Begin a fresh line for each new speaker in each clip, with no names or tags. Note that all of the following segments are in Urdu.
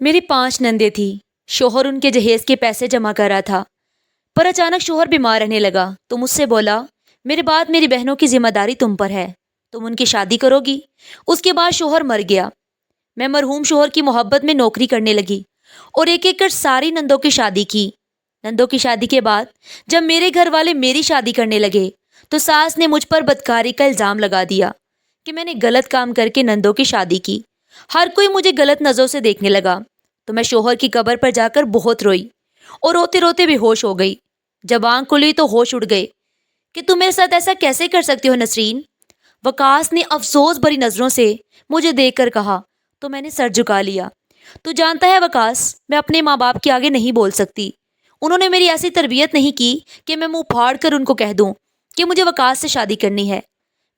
میری 5 نندیں تھیں۔ شوہر ان کے جہیز کے پیسے جمع کر رہا تھا، پر اچانک شوہر بیمار رہنے لگا تو مجھ سے بولا، میرے بعد میری بہنوں کی ذمہ داری تم پر ہے، تم ان کی شادی کرو گی۔ اس کے بعد شوہر مر گیا۔ میں مرحوم شوہر کی محبت میں نوکری کرنے لگی اور ایک ایک کر ساری نندوں کی شادی کی۔ نندوں کی شادی کے بعد جب میرے گھر والے میری شادی کرنے لگے تو ساس نے مجھ پر بدکاری کا الزام لگا دیا کہ میں نے غلط کام کر کے نندوں کی شادی کی۔ ہر کوئی مجھے غلط نظروں سے دیکھنے لگا تو میں شوہر کی قبر پر جا کر بہت روئی اور روتے روتے بے ہوش ہو گئی۔ جب آنکھ کھلی تو ہوش اڑ گئے کہ تم میرے ساتھ ایسا کیسے کر سکتی ہو نسرین؟ وقاص نے افسوس بھری نظروں سے مجھے دیکھ کر کہا تو میں نے سر جھکا لیا۔ تو جانتا ہے وقاص، میں اپنے ماں باپ کے آگے نہیں بول سکتی۔ انہوں نے میری ایسی تربیت نہیں کی کہ میں منہ پھاڑ کر ان کو کہہ دوں کہ مجھے وقاص سے شادی کرنی ہے۔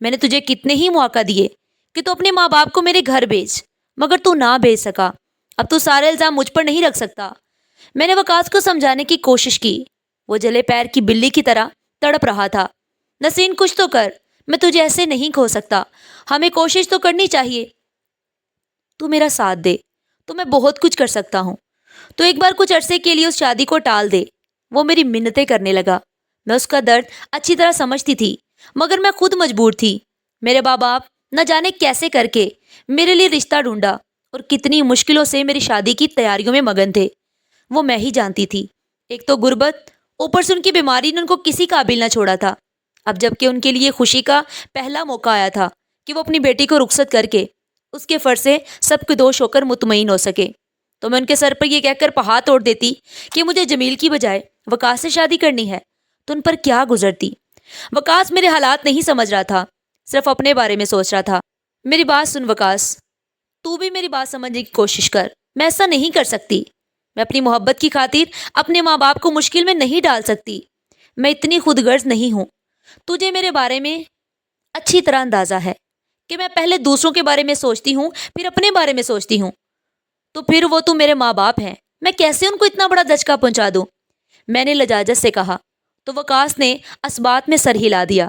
میں نے تجھے کتنے ہی مواقع دیے کہ تو اپنے ماں باپ کو میرے گھر بھیج، مگر تو نہ بھیج سکا۔ اب تو سارے الزام مجھ پر نہیں رکھ سکتا۔ میں نے وقاص کو سمجھانے کی کوشش کی، وہ جلے پیر کی بلی کی طرح تڑپ رہا تھا۔ نسرین کچھ تو کر، میں تجھے ایسے نہیں کھو سکتا، ہمیں کوشش تو کرنی چاہیے۔ تو میرا ساتھ دے تو میں بہت کچھ کر سکتا ہوں، تو ایک بار کچھ عرصے کے لیے اس شادی کو ٹال دے۔ وہ میری منتیں کرنے لگا۔ میں اس کا درد اچھی طرح سمجھتی تھی، مگر میں خود مجبور تھی۔ میرے ماں باپ نہ جانے کیسے کر کے میرے لیے رشتہ ڈھونڈا اور کتنی مشکلوں سے میری شادی کی تیاریوں میں مگن تھے، وہ میں ہی جانتی تھی۔ ایک تو غربت، اوپر سے ان کی بیماری نے ان کو کسی قابل نہ چھوڑا تھا۔ اب جب کہ ان کے لیے خوشی کا پہلا موقع آیا تھا کہ وہ اپنی بیٹی کو رخصت کر کے اس کے فرض سے سب کے دوش ہو کر مطمئن ہو سکے، تو میں ان کے سر پر یہ کہہ کر پہاڑ توڑ دیتی کہ مجھے جمیل کی بجائے وقاص سے شادی کرنی ہے، تو ان پر کیا گزرتی۔ وقاص میرے حالات نہیں سمجھ رہا تھا، صرف اپنے بارے میں سوچ رہا تھا۔ میری بات سن وقاص، تو بھی میری بات سمجھنے کی کوشش کر۔ میں ایسا نہیں کر سکتی۔ میں اپنی محبت کی خاطر اپنے ماں باپ کو مشکل میں نہیں ڈال سکتی۔ میں اتنی خود غرض نہیں ہوں۔ تجھے میرے بارے میں اچھی طرح اندازہ ہے کہ میں پہلے دوسروں کے بارے میں سوچتی ہوں، پھر اپنے بارے میں سوچتی ہوں۔ تو پھر وہ تو میرے ماں باپ ہیں، میں کیسے ان کو اتنا بڑا دھچکا پہنچا دوں؟ میں نے لجاجت سے کہا۔ تو وقاص نے اسبات میں سر ہلا دیا۔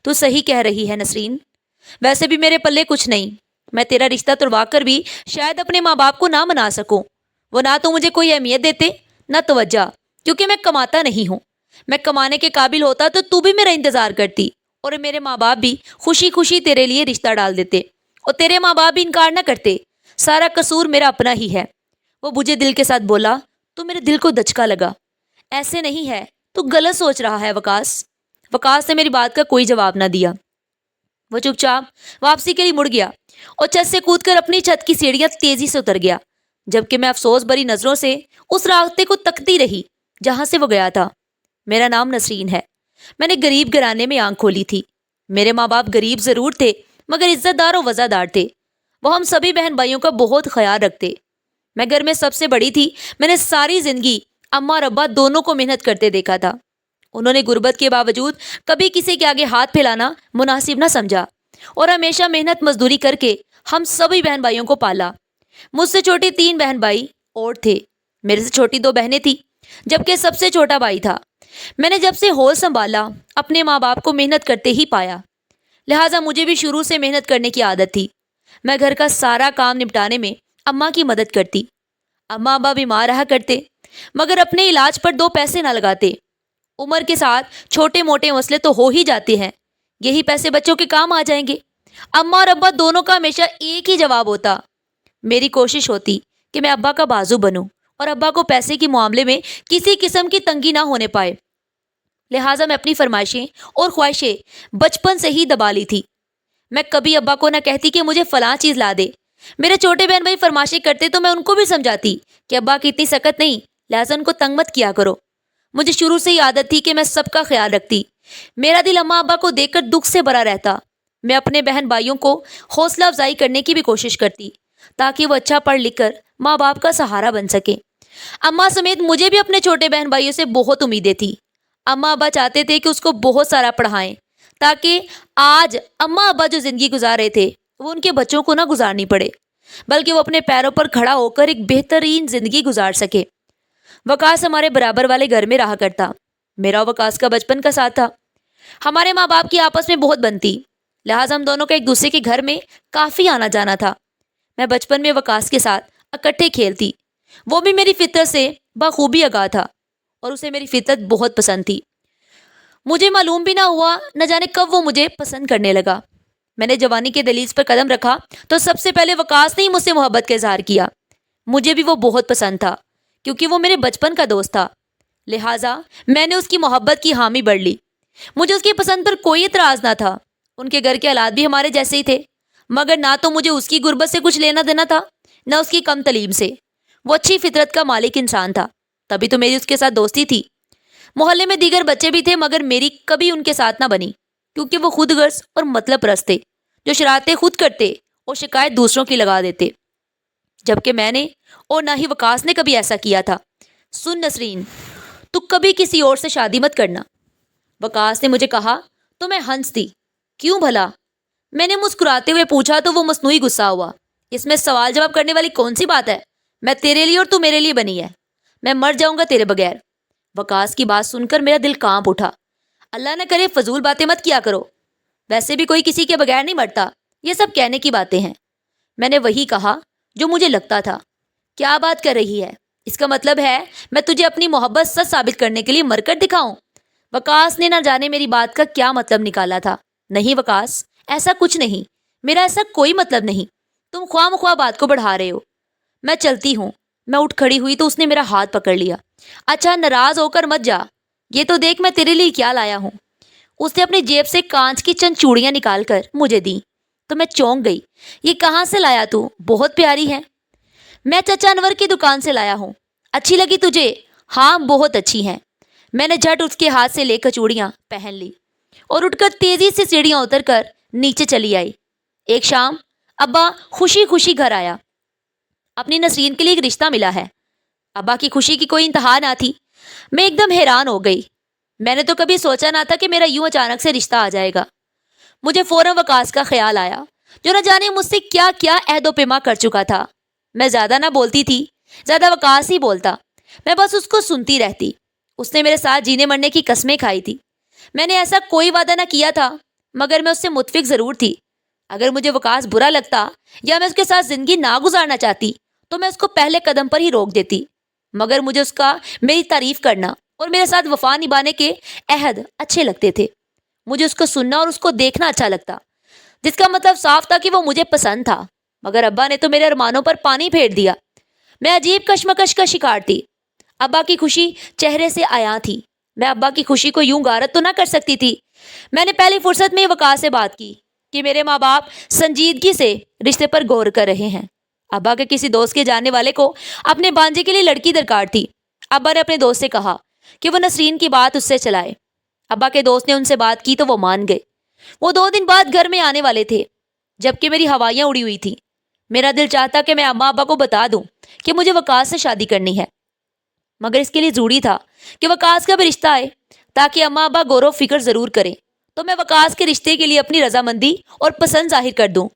تو صحیح کہہ رہی ہے نسرین، ویسے بھی میرے پلے کچھ نہیں۔ میں تیرا رشتہ توڑوا کر بھی شاید اپنے ماں باپ کو نہ منا سکوں۔ وہ نہ تو مجھے کوئی اہمیت دیتے نہ توجہ، کیونکہ میں کماتا نہیں ہوں۔ میں کمانے کے قابل ہوتا تو بھی میرا انتظار کرتی، اور میرے ماں باپ بھی خوشی خوشی تیرے لیے رشتہ ڈال دیتے، اور تیرے ماں باپ بھی انکار نہ کرتے۔ سارا قصور میرا اپنا ہی ہے۔ وہ بجھے دل کے ساتھ بولا تو میرے دل کو دھچکا لگا۔ ایسے نہیں ہے، تو غلط سوچ رہا ہے وقاص۔ وقاص نے میری بات کا کوئی جواب نہ دیا۔ وہ چپ چاپ واپسی کے لیے مڑ گیا اور چھت سے کود کر اپنی چھت کی سیڑھیاں تیزی سے اتر گیا، جبکہ میں افسوس بھری نظروں سے اس راستے کو تکتی رہی جہاں سے وہ گیا تھا۔ میرا نام نسرین ہے۔ میں نے غریب گھرانے میں آنکھ کھولی تھی۔ میرے ماں باپ غریب ضرور تھے، مگر عزت دار اور وزادار تھے۔ وہ ہم سبھی بہن بھائیوں کا بہت خیال رکھتے۔ میں گھر میں سب سے بڑی تھی۔ میں نے ساری زندگی اماں اور ابا دونوں کو محنت کرتے دیکھا تھا۔ انہوں نے غربت کے باوجود کبھی کسی کے آگے ہاتھ پھیلانا مناسب نہ سمجھا، اور ہمیشہ محنت مزدوری کر کے ہم سبھی بہن بھائیوں کو پالا۔ مجھ سے چھوٹی 3 بہن بھائی اور تھے۔ میرے سے چھوٹی 2 بہنیں تھیں، جبکہ سب سے چھوٹا بھائی تھا۔ میں نے جب سے ہوش سنبھالا اپنے ماں باپ کو محنت کرتے ہی پایا، لہٰذا مجھے بھی شروع سے محنت کرنے کی عادت تھی۔ میں گھر کا سارا کام نپٹانے میں اماں کی مدد کرتی۔ اماں ابا بیمار رہا کرتے، مگر اپنے علاج پر 2 پیسے نہ لگاتے۔ عمر کے ساتھ چھوٹے موٹے مسئلے تو ہو ہی جاتے ہیں، یہی پیسے بچوں کے کام آ جائیں گے۔ اماں اور ابا دونوں کا ہمیشہ ایک ہی جواب ہوتا۔ میری کوشش ہوتی کہ میں ابا کا بازو بنوں اور ابا کو پیسے کے معاملے میں کسی قسم کی تنگی نہ ہونے پائے، لہٰذا میں اپنی فرمائشیں اور خواہشیں بچپن سے ہی دبا لی تھی۔ میں کبھی ابا کو نہ کہتی کہ مجھے فلاں چیز لا دے۔ میرے چھوٹے بہن بھائی فرمائشیں کرتے تو میں ان کو بھی سمجھاتی کہ ابا کی اتنی سکت نہیں، لہٰذا ان کو تنگ مت کیا کرو۔ مجھے شروع سے ہی عادت تھی کہ میں سب کا خیال رکھتی۔ میرا دل اماں ابا کو دیکھ کر دکھ سے بھرا رہتا۔ میں اپنے بہن بھائیوں کو حوصلہ افزائی کرنے کی بھی کوشش کرتی تاکہ وہ اچھا پڑھ لکھ کر ماں باپ کا سہارا بن سکے۔ اماں سمیت مجھے بھی اپنے چھوٹے بہن بھائیوں سے بہت امیدیں تھی۔ اماں ابا چاہتے تھے کہ اس کو بہت سارا پڑھائیں تاکہ آج اماں ابا جو زندگی گزار رہے تھے وہ ان کے بچوں کو نہ گزارنی پڑے، بلکہ وہ اپنے پیروں پر کھڑا ہو کر ایک بہترین زندگی گزار سکے۔ وقاص ہمارے برابر والے گھر میں رہا کرتا۔ میرا وقاص کا بچپن کا ساتھ تھا۔ ہمارے ماں باپ کی آپس میں بہت بنتی، لہٰذا ہم دونوں کا ایک دوسرے کے گھر میں کافی آنا جانا تھا۔ میں بچپن میں وقاص کے ساتھ اکٹھے کھیلتی، وہ بھی میری فطرت سے بخوبی آگاہ تھا اور اسے میری فطرت بہت پسند تھی۔ مجھے معلوم بھی نہ ہوا نہ جانے کب وہ مجھے پسند کرنے لگا۔ میں نے جوانی کے دہلیز پر قدم رکھا تو سب سے پہلے وقاص نے ہی مجھ سے محبت کا اظہار کیا۔ مجھے بھی وہ بہت پسند تھا کیونکہ وہ میرے بچپن کا دوست تھا، لہٰذا میں نے اس کی محبت کی حامی بڑھ لی۔ مجھے اس کی پسند پر کوئی اعتراض نہ تھا۔ ان کے گھر کے حالات بھی ہمارے جیسے ہی تھے، مگر نہ تو مجھے اس کی غربت سے کچھ لینا دینا تھا نہ اس کی کم تعلیم سے۔ وہ اچھی فطرت کا مالک انسان تھا، تبھی تو میری اس کے ساتھ دوستی تھی۔ محلے میں دیگر بچے بھی تھے مگر میری کبھی ان کے ساتھ نہ بنی کیونکہ وہ خود غرض اور مطلب پرست تھے، جو شرارتیں خود کرتے اور شکایت دوسروں کی لگا دیتے، جبکہ میں نے اور نہ ہی وقاص نے کبھی ایسا کیا تھا۔ سن نسرین، تو کبھی کسی اور سے شادی مت کرنا، وقاص نے مجھے کہا تو میں ہنس دی۔ کیوں بھلا؟ میں نے مسکراتے ہوئے پوچھا تو وہ مصنوعی غصہ ہوا۔ اس میں سوال جواب کرنے والی کون سی بات ہے؟ میں تیرے لیے اور تو میرے لیے بنی ہے، میں مر جاؤں گا تیرے بغیر۔ وقاص کی بات سن کر میرا دل کانپ اٹھا۔ اللہ نہ کرے فضول باتیں مت کیا کرو، ویسے بھی کوئی کسی کے بغیر نہیں مرتا، یہ سب کہنے کی باتیں ہیں۔ میں نے وہی کہا جو مجھے لگتا تھا۔ کیا بات کر رہی ہے؟ اس کا مطلب ہے میں تجھے اپنی محبت سچ ثابت کرنے کے لیے مر کر دکھاؤں؟ وقاص نے نہ جانے میری بات کا کیا مطلب نکالا تھا۔ نہیں وقاص، ایسا کچھ نہیں، میرا ایسا کوئی مطلب نہیں، تم خواہ مخواہ بات کو بڑھا رہے ہو۔ میں چلتی ہوں۔ میں اٹھ کھڑی ہوئی تو اس نے میرا ہاتھ پکڑ لیا۔ اچھا ناراض ہو کر مت جا، یہ تو دیکھ میں تیرے لیے کیا لایا ہوں۔ اس نے اپنی جیب سے کانچ کی چند چوڑیاں نکال کر مجھے دیں تو میں چونک گئی۔ یہ کہاں سے لایا تو؟ بہت پیاری ہے۔ میں چچا انور کی دکان سے لایا ہوں۔ اچھی لگی تجھے؟ ہاں بہت اچھی ہیں۔ میں نے جھٹ اس کے ہاتھ سے لے کر چوڑیاں پہن لی اور اٹھ کر تیزی سے سیڑھیاں اتر کر نیچے چلی آئی۔ ایک شام ابا خوشی خوشی گھر آیا۔ اپنی نسرین کے لیے ایک رشتہ ملا ہے۔ ابا کی خوشی کی کوئی انتہا نہ تھی۔ میں ایک دم حیران ہو گئی۔ میں نے تو کبھی سوچا نہ تھا کہ میرا یوں اچانک سے رشتہ آ جائے گا۔ مجھے فوراً وقاص کا خیال آیا جو نہ جانے مجھ سے کیا کیا عہد و پیما کر چکا تھا۔ میں زیادہ نہ بولتی تھی، زیادہ وقاص ہی بولتا، میں بس اس کو سنتی رہتی۔ اس نے میرے ساتھ جینے مرنے کی قسمیں کھائی تھی۔ میں نے ایسا کوئی وعدہ نہ کیا تھا مگر میں اس سے متفق ضرور تھی۔ اگر مجھے وقاص برا لگتا یا میں اس کے ساتھ زندگی نہ گزارنا چاہتی تو میں اس کو پہلے قدم پر ہی روک دیتی، مگر مجھے اس کا میری تعریف کرنا اور میرے ساتھ وفا نبھانے کے عہد اچھے لگتے تھے۔ مجھے اس کو سننا اور اس کو دیکھنا اچھا لگتا، جس کا مطلب صاف تھا کہ وہ مجھے پسند تھا۔ مگر ابا نے تو میرے ارمانوں پر پانی پھیر دیا۔ میں عجیب کشمکش کا شکار تھی۔ ابا کی خوشی چہرے سے عیاں تھی۔ میں ابا کی خوشی کو یوں غارت تو نہ کر سکتی تھی۔ میں نے پہلی فرصت میں وقاص سے بات کی کہ میرے ماں باپ سنجیدگی سے رشتے پر غور کر رہے ہیں۔ ابا کے کسی دوست کے جاننے والے کو اپنے بانجے کے لیے لڑکی درکار تھی۔ ابا نے اپنے دوست سے کہا کہ وہ نسرین کی بات اس سے چلائے۔ ابا کے دوست نے ان سے بات کی تو وہ مان گئے۔ وہ 2 دن بعد گھر میں آنے والے تھے، جبکہ میری ہوائیاں اڑی ہوئی تھیں۔ میرا دل چاہتا کہ میں اماں ابا کو بتا دوں کہ مجھے وقاص سے شادی کرنی ہے، مگر اس کے لیے ضروری تھا کہ وقاص کا بھی رشتہ آئے تاکہ اماں ابا غور و فکر ضرور کریں تو میں وقاص کے رشتے کے لیے اپنی رضامندی اور پسند ظاہر کر دوں۔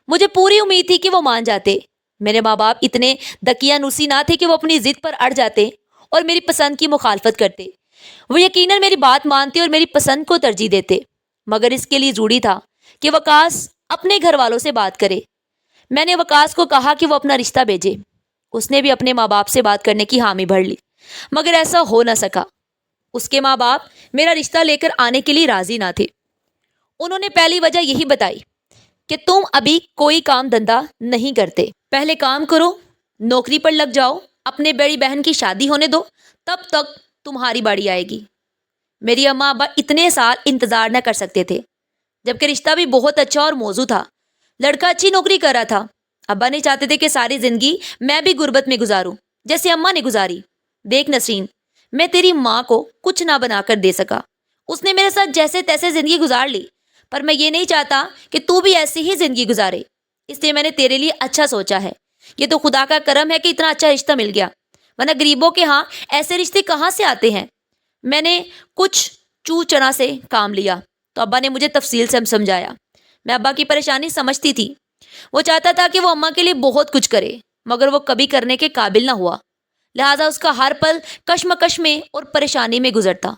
مجھے پوری امید تھی کہ وہ مان جاتے۔ میرے ماں باپ اتنے دقیانوسی نہ تھے کہ وہ اپنی ضد پر اڑ جاتے اور میری پسند کی مخالفت کرتے۔ وہ یقیناً میری بات مانتے اور میری پسند کو ترجیح دیتے، مگر اس کے لیے ضروری تھا کہ وقاص اپنے گھر والوں سے بات کرے۔ میں نے وقاص کو کہا کہ وہ اپنا رشتہ بھیجے۔ اس نے بھی اپنے ماں باپ سے بات کرنے کی حامی بھر لی، مگر ایسا ہو نہ سکا۔ اس کے ماں باپ میرا رشتہ لے کر آنے کے لیے راضی نہ تھے۔ انہوں نے پہلی وجہ یہی بتائی کہ تم ابھی کوئی کام دھندا نہیں کرتے، پہلے کام کرو، نوکری پر لگ جاؤ، اپنے بڑی بہن کی شادی ہونے دو، تب تک تمہاری باری آئے گی۔ میری اماں ابا اتنے سال انتظار نہ کر سکتے تھے، جبکہ رشتہ بھی بہت اچھا اور موزوں تھا۔ لڑکا اچھی نوکری کر رہا تھا۔ ابا نہیں چاہتے تھے کہ ساری زندگی میں بھی غربت میں گزاروں جیسے اماں نے گزاری۔ دیکھ نسرین، میں تیری ماں کو کچھ نہ بنا کر دے سکا، اس نے میرے ساتھ جیسے تیسے زندگی گزار لی، پر میں یہ نہیں چاہتا کہ تو بھی ایسی ہی زندگی گزارے، اس لیے میں نے تیرے لیے اچھا سوچا ہے۔ یہ تو خدا کا کرم ہے کہ اتنا اچھا رشتہ مل گیا، ورنہ غریبوں کے ہاں ایسے رشتے کہاں سے آتے ہیں۔ میں نے کچھ چو چنا سے کام لیا تو ابا نے مجھے تفصیل سے سمجھایا۔ میں ابا کی پریشانی سمجھتی تھی۔ وہ چاہتا تھا کہ وہ اماں کے لیے بہت کچھ کرے، مگر وہ کبھی کرنے کے قابل نہ ہوا، لہٰذا اس کا ہر پل کشمکش میں اور پریشانی میں گزرتا۔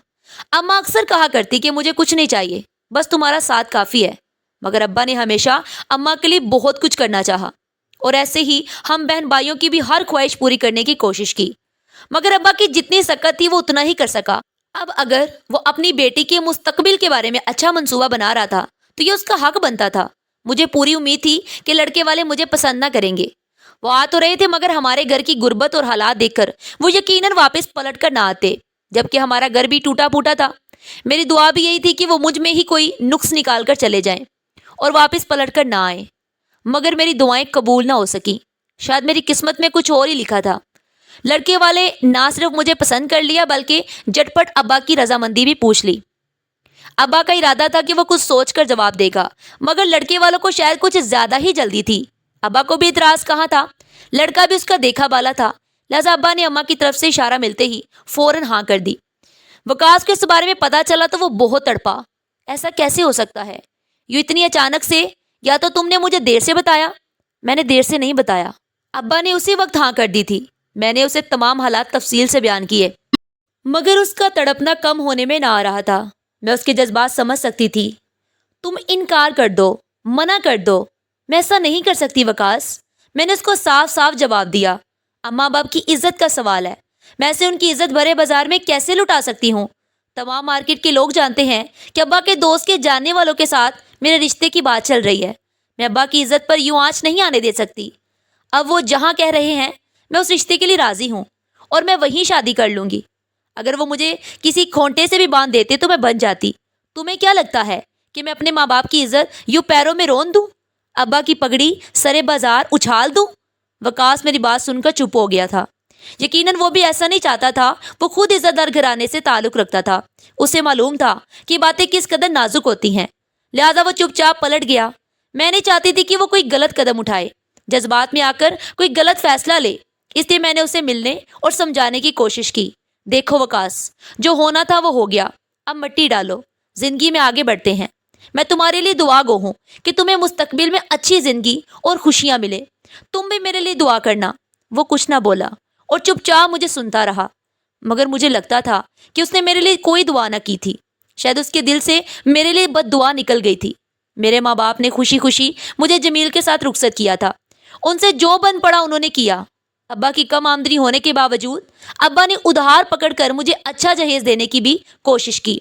اماں اکثر کہا کرتی کہ مجھے کچھ نہیں چاہیے، بس تمہارا ساتھ کافی ہے، مگر ابا نے ہمیشہ اماں کے لیے بہت کچھ کرنا چاہا۔ اور ایسے ہی ہم بہن بھائیوں کی بھی ہر خواہش پوری کرنے کی کوشش کی، مگر ابا کی جتنی سکت تھی وہ اتنا ہی کر سکا۔ اب اگر وہ اپنی بیٹی کے مستقبل کے بارے میں اچھا منصوبہ بنا رہا تھا تو یہ اس کا حق بنتا تھا۔ مجھے پوری امید تھی کہ لڑکے والے مجھے پسند نہ کریں گے۔ وہ آ تو رہے تھے مگر ہمارے گھر کی غربت اور حالات دیکھ کر وہ یقیناً واپس پلٹ کر نہ آتے، جبکہ ہمارا گھر بھی ٹوٹا پھوٹا تھا۔ میری دعا بھی یہی تھی کہ وہ مجھ میں ہی کوئی نقص نکال کر چلے جائیں اور واپس پلٹ کر نہ آئیں، مگر میری دعائیں قبول نہ ہو سکیں۔ شاید میری قسمت میں کچھ اور ہی لکھا تھا۔ لڑکے والے نہ صرف مجھے پسند کر لیا بلکہ جھٹپٹ ابا کی رضامندی بھی پوچھ لی۔ ابا کا ارادہ تھا کہ وہ کچھ سوچ کر جواب دے گا، مگر لڑکے والوں کو شاید کچھ زیادہ ہی جلدی تھی۔ ابا کو بھی اعتراض کہاں تھا، لڑکا بھی اس کا دیکھا بالا تھا، لہذا ابا نے اماں کی طرف سے اشارہ ملتے ہی فوراً ہاں کر دی۔ وکاس کو اس بارے میں پتا چلا تو وہ بہت تڑپا۔ ایسا کیسے ہو سکتا ہے، یہ اتنی اچانک سے؟ یا تو تم نے مجھے دیر سے بتایا؟ میں نے دیر سے نہیں بتایا، ابا نے اسی وقت ہاں کر دی تھی۔ میں نے اسے تمام حالات تفصیل سے بیان کیے، مگر اس کا تڑپنا کم ہونے میں نہ آ رہا تھا۔ میں اس کے جذبات سمجھ سکتی تھی۔ تم انکار کر دو، منع کر دو، میں ایسا نہیں کر سکتی وکاس۔ میں نے اس کو صاف صاف جواب دیا، اماں باپ کی عزت کا سوال ہے، میں اسے ان کی عزت بھرے بازار میں کیسے لٹا سکتی ہوں؟ تمام مارکیٹ کے لوگ جانتے ہیں کہ ابا کے دوست کے جاننے والوں کے ساتھ میرے رشتے کی بات چل رہی ہے۔ میں ابا کی عزت پر یوں آنچ نہیں آنے دے سکتی۔ اب وہ جہاں کہہ رہے ہیں میں اس رشتے کے لیے راضی ہوں اور میں وہیں شادی کر لوں گی۔ اگر وہ مجھے کسی کھونٹے سے بھی باندھ دیتے تو میں بن جاتی۔ تمہیں کیا لگتا ہے کہ میں اپنے ماں باپ کی عزت یوں پیروں میں رون دوں، ابا کی پگڑی سرے بازار اچھال دوں؟ وکاس میری بات سن کر چپ ہو گیا تھا۔ یقیناً وہ بھی ایسا نہیں چاہتا تھا۔ وہ خود عزت دار گھرانے سے تعلق رکھتا تھا، اسے معلوم تھا کہ باتیں کس قدر نازک ہوتی ہیں، لہذا وہ چپ چاپ پلٹ گیا۔ میں نہیں چاہتی تھی کہ وہ کوئی غلط قدم اٹھائے، جذبات میں آ کر کوئی غلط فیصلہ لے، اس لیے میں نے اسے ملنے اور سمجھانے کی کوشش کی۔ دیکھو وکاس، جو ہونا تھا وہ ہو گیا، اب مٹی ڈالو، زندگی میں آگے بڑھتے ہیں۔ میں تمہارے لیے دعا گو ہوں کہ تمہیں مستقبل میں اچھی زندگی اور خوشیاں ملے۔ تم بھی میرے لیے دعا کرنا۔ وہ کچھ نہ بولا اور چپ چاپ مجھے سنتا رہا، مگر مجھے لگتا تھا کہ اس نے میرے لیے کوئی دعا نہ کی تھی۔ شاید اس کے دل سے میرے لیے بد دعا نکل گئی تھی۔ میرے ماں باپ نے خوشی خوشی مجھے جمیل کے ساتھ رخصت کیا تھا، ان سے جو بن پڑا انہوں نے کیا۔ ابا کی کم آمدنی ہونے کے باوجود ابا نے ادھار پکڑ کر مجھے اچھا جہیز دینے کی بھی کوشش کی۔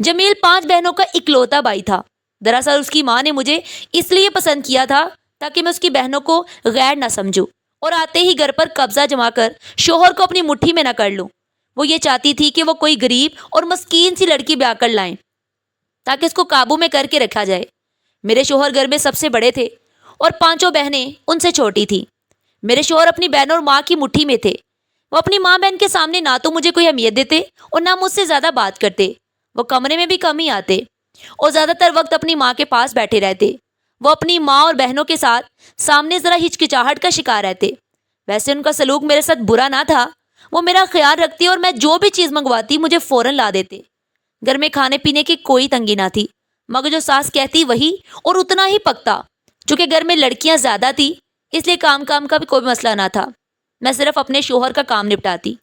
جمیل 5 بہنوں کا اکلوتا بھائی تھا۔ دراصل اس کی ماں نے مجھے اس لیے پسند کیا تھا تاکہ میں اس کی بہنوں کو غیر نہ سمجھوں اور آتے ہی گھر پر قبضہ جما کر شوہر کو اپنی مٹھی میں نہ کر لوں۔ وہ یہ چاہتی تھی کہ وہ کوئی غریب اور مسکین سی لڑکی بیاہ کر لائیں تاکہ اس کو قابو میں کر کے رکھا جائے۔ میرے شوہر گھر میں سب سے بڑے تھے اور 5 بہنیں ان سے چھوٹی تھیں۔ میرے شوہر اپنی بہنوں اور ماں کی مٹھی میں تھے۔ وہ اپنی ماں بہن کے سامنے نہ تو مجھے کوئی اہمیت دیتے اور نہ مجھ سے زیادہ بات کرتے۔ وہ کمرے میں بھی کم ہی آتے اور زیادہ تر وقت اپنی ماں کے پاس بیٹھے رہتے۔ وہ اپنی ماں اور بہنوں کے ساتھ سامنے ذرا ہچکچاہٹ کا شکار رہتے۔ ویسے ان کا سلوک میرے ساتھ برا نہ تھا، وہ میرا خیال رکھتی اور میں جو بھی چیز منگواتی مجھے فوراً لا دیتے۔ گھر میں کھانے پینے کی کوئی تنگی نہ تھی، مگر جو ساس کہتی وہی اور اتنا ہی پکتا۔ چونکہ گھر میں لڑکیاں زیادہ تھی اس لیے کام کا بھی کوئی مسئلہ نہ تھا، میں صرف اپنے شوہر کا کام نپٹاتی،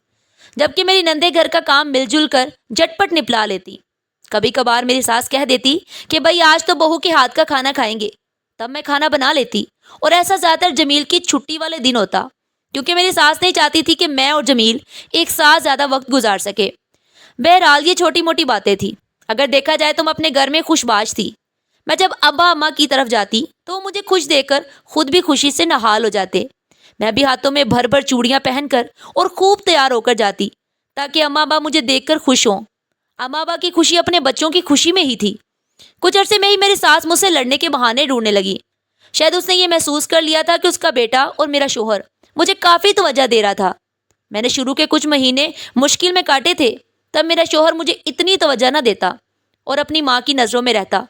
جبکہ میری نندے گھر کا کام مل جل کر جھٹپٹ نپلا لیتی۔ کبھی کبھار میری ساس کہہ دیتی کہ بھائی آج تو بہو کے ہاتھ کا کھانا کھائیں گے، تب میں کھانا بنا لیتی، اور ایسا زیادہ تر جمیل کی چھٹی والے دن ہوتا، کیونکہ میری ساس نہیں چاہتی تھی کہ میں اور جمیل ایک ساتھ زیادہ وقت گزار سکے۔ بہرحال یہ چھوٹی موٹی باتیں تھی، اگر دیکھا جائے تو میں اپنے گھر میں خوش باش تھی۔ میں جب ابا اماں کی طرف جاتی تو وہ مجھے خوش دیکھ کر خود بھی خوشی سے نہال ہو جاتے۔ میں بھی ہاتھوں میں بھر بھر چوڑیاں پہن کر اور خوب تیار ہو کر جاتی تاکہ اماں ابا مجھے دیکھ کر خوش ہوں۔ اماں ابا کی خوشی اپنے بچوں کی خوشی میں ہی تھی۔ کچھ عرصے میں ہی میری ساس مجھ سے لڑنے کے بہانے ڈھونڈنے لگی۔ شاید اس نے یہ محسوس کر لیا تھا کہ اس کا بیٹا اور میرا شوہر مجھے کافی توجہ دے رہا تھا۔ میں نے شروع کے کچھ مہینے مشکل میں کاٹے تھے، تب میرا شوہر مجھے اتنی توجہ نہ دیتا اور اپنی ماں کی نظروں میں رہتا،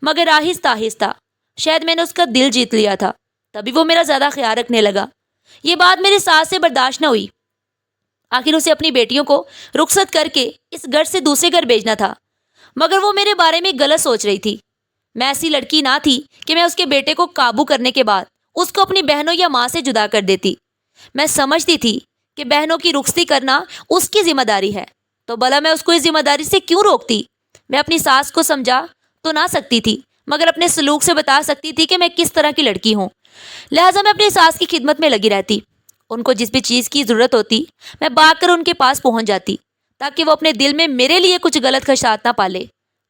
مگر آہستہ آہستہ شاید میں نے اس کا دل جیت لیا تھا، تبھی وہ میرا زیادہ خیال رکھنے لگا۔ یہ بات میری ساس سے برداشت نہ ہوئی۔ آخر اسے اپنی بیٹیوں کو رخصت کر کے اس گھر سے دوسرے گھر بھیجنا تھا، مگر وہ میرے بارے میں غلط سوچ رہی تھی۔ میں ایسی لڑکی نہ تھی کہ میں اس کے بیٹے کو قابو کرنے کے بعد اس کو اپنی بہنوں یا ماں سے جدا کر دیتی۔ میں سمجھتی تھی کہ بہنوں کی رخصتی کرنا اس کی ذمہ داری ہے، تو بھلا میں اس کو اس ذمہ داری سے کیوں روکتی؟ میں اپنی ساس کو سمجھا تو نہ سکتی تھی، مگر اپنے سلوک سے بتا سکتی تھی کہ میں کس طرح کی لڑکی ہوں، لہٰذا میں اپنی ساس کی خدمت میں لگی رہتی. ان کو جس بھی چیز کی ضرورت ہوتی میں بھاگ کر ان کے پاس پہنچ جاتی تاکہ وہ اپنے دل میں میرے لیے کچھ غلط خدشات نہ پالے.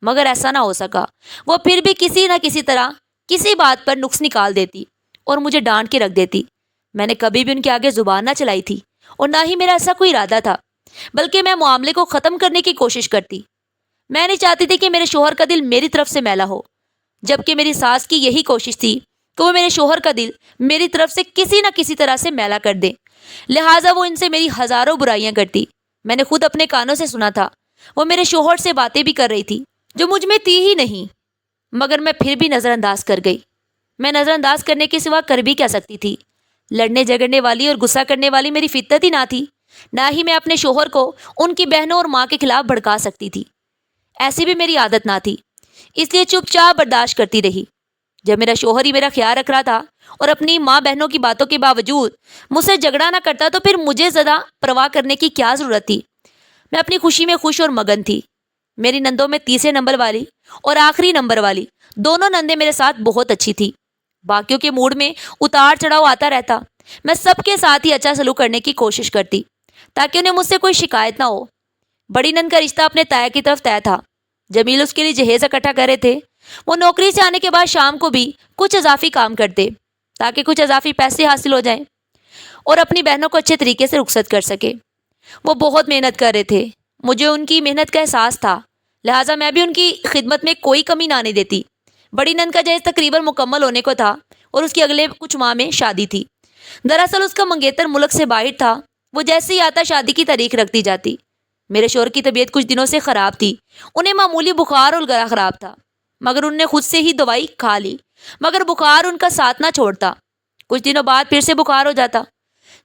مگر ایسا نہ ہو سکا. وہ پھر بھی کسی نہ کسی طرح کسی بات پر نقص نکال دیتی اور مجھے ڈانٹ کے رکھ دیتی. میں نے کبھی بھی ان کے آگے زبان نہ چلائی تھی اور نہ ہی میرا ایسا کوئی ارادہ تھا، بلکہ میں معاملے کو ختم کرنے کی کوشش کرتی. میں نہیں چاہتی تھی کہ میرے شوہر کا دل میری طرف سے میلا ہو، جبکہ میری ساس کی یہی کوشش تھی کہ وہ میرے شوہر کا دل میری طرف سے کسی نہ کسی طرح سے میلا کر دے. لہٰذا وہ ان سے میری ہزاروں برائیاں کرتی. میں نے خود اپنے کانوں سے سنا تھا. وہ میرے شوہر سے باتیں بھی کر رہی تھی جو مجھ میں تھی ہی نہیں، مگر میں پھر بھی نظر انداز کر گئی. میں نظر انداز کرنے کے سوا کر بھی کیا سکتی تھی؟ لڑنے جھگڑنے والی اور غصہ کرنے والی میری فطرت ہی نہ تھی، نہ ہی میں اپنے شوہر کو ان کی بہنوں اور ماں کے خلاف بھڑکا سکتی تھی. ایسی بھی میری عادت نہ تھی، اس لیے چپ چاپ برداشت کرتی رہی. جب میرا شوہر ہی میرا خیال رکھ رہا تھا اور اپنی ماں بہنوں کی باتوں کے باوجود مجھ سے جھگڑا نہ کرتا تو پھر مجھے زیادہ پرواہ کرنے کی کیا ضرورت تھی؟ میں اپنی خوشی میں خوش اور مگن تھی. میری نندوں میں تیسرے نمبر والی اور آخری نمبر والی دونوں نندیں میرے ساتھ بہت اچھی تھی. باقیوں کے موڈ میں اتار چڑھاؤ آتا رہتا. میں سب کے ساتھ ہی اچھا سلوک کرنے کی کوشش کرتی تاکہ انہیں مجھ سے کوئی شکایت نہ ہو. بڑی نند کا رشتہ اپنے تایا کی طرف طے تھا. جمیل اس کے لیے جہیز اکٹھا کر رہے تھے. وہ نوکری سے آنے کے بعد شام کو بھی کچھ اضافی کام کرتے تاکہ کچھ اضافی پیسے حاصل ہو جائیں اور اپنی بہنوں کو اچھے طریقے سے رخصت کر سکے. وہ بہت محنت کر رہے تھے. مجھے ان کی محنت کا احساس تھا، لہٰذا میں بھی ان کی خدمت میں کوئی کمی نہ آنے دیتی. بڑی نند کا جہیز تقریباً مکمل ہونے کو تھا اور اس کی اگلے کچھ ماہ میں شادی تھی. دراصل اس کا منگیتر ملک سے باہر تھا. وہ جیسے ہی آتا شادی کی تاریخ رکھ دی جاتی. میرے شوہر کی طبیعت کچھ دنوں سے خراب تھی. انہیں معمولی بخار اور گلا خراب تھا، مگر انہوں نے خود سے ہی دوائی کھا لی، مگر بخار ان کا ساتھ نہ چھوڑتا. کچھ دنوں بعد پھر سے بخار ہو جاتا،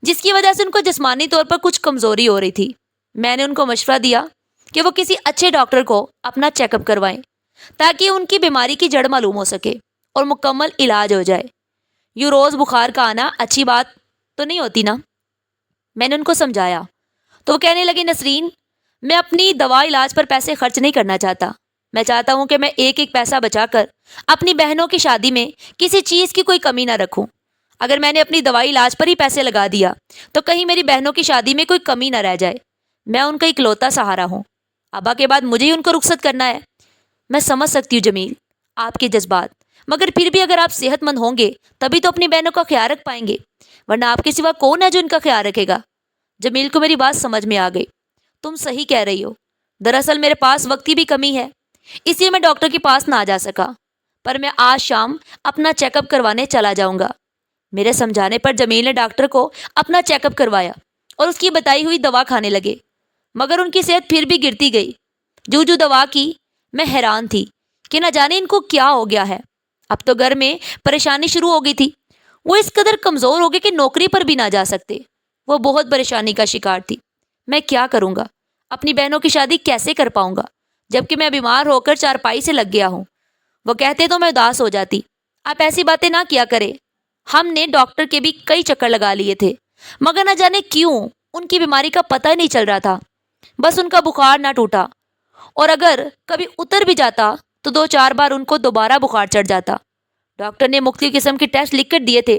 جس کی وجہ سے ان کو جسمانی طور پر کچھ کمزوری ہو رہی تھی. میں نے ان کو مشورہ دیا کہ وہ کسی اچھے ڈاکٹر کو اپنا چیک اپ کروائیں تاکہ ان کی بیماری کی جڑ معلوم ہو سکے اور مکمل علاج ہو جائے. یوں روز بخار کا آنا اچھی بات تو نہیں ہوتی نا. میں نے ان کو سمجھایا تو وہ کہنے لگے، نسرین، میں اپنی دوا علاج پر پیسے خرچ نہیں کرنا چاہتا. میں چاہتا ہوں کہ میں ایک ایک پیسہ بچا کر اپنی بہنوں کی شادی میں کسی چیز کی کوئی کمی نہ رکھوں. اگر میں نے اپنی دوائی علاج پر ہی پیسے لگا دیا تو کہیں میری بہنوں کی شادی میں کوئی کمی نہ رہ جائے. میں ان کا اکلوتا سہارا ہوں. ابا کے بعد مجھے ہی ان کو رخصت کرنا ہے. میں سمجھ سکتی ہوں جمیل آپ کے جذبات، مگر پھر بھی اگر آپ صحت مند ہوں گے تبھی تو اپنی بہنوں کا خیال رکھ پائیں گے، ورنہ آپ کے سوا کون ہے جو ان کا خیال رکھے گا؟ جمیل کو میری بات سمجھ میں آ گئی. تم صحیح کہہ رہی ہو. دراصل میرے پاس وقت کی بھی کمی ہے، اس لیے میں ڈاکٹر کے پاس نہ آ جا سکا، پر میں آج شام اپنا چیک اپ کروانے چلا جاؤں گا. میرے سمجھانے پر جمیل نے ڈاکٹر کو اپنا چیک اپ کروایا اور اس کی بتائی ہوئی دوا کھانے لگے، مگر ان کی صحت پھر بھی گرتی گئی. جو دوا کی میں حیران تھی کہ نہ جانے ان کو کیا ہو گیا ہے. اب تو گھر میں پریشانی شروع ہو گئی تھی. وہ اس قدر کمزور ہو گئے کہ نوکری پر بھی نہ جا سکتے. وہ بہت پریشانی کا شکار تھی. میں کیا کروں گا؟ اپنی بہنوں کی شادی کیسے کر پاؤں گا جبکہ میں بیمار ہو کر چارپائی سے لگ گیا ہوں؟ وہ کہتے تو میں اداس ہو جاتی. آپ ایسی باتیں نہ کیا کرے. ہم نے ڈاکٹر کے بھی کئی چکر لگا لیے تھے، مگر نہ جانے کیوں ان کی بیماری کا پتہ ہی نہیں چل رہا تھا. بس ان کا بخار نہ ٹوٹا، اور اگر کبھی اتر بھی جاتا تو 2-4 بار ان کو دوبارہ بخار چڑھ جاتا. ڈاکٹر نے مختلف قسم کے ٹیسٹ لکھ کر دیے تھے.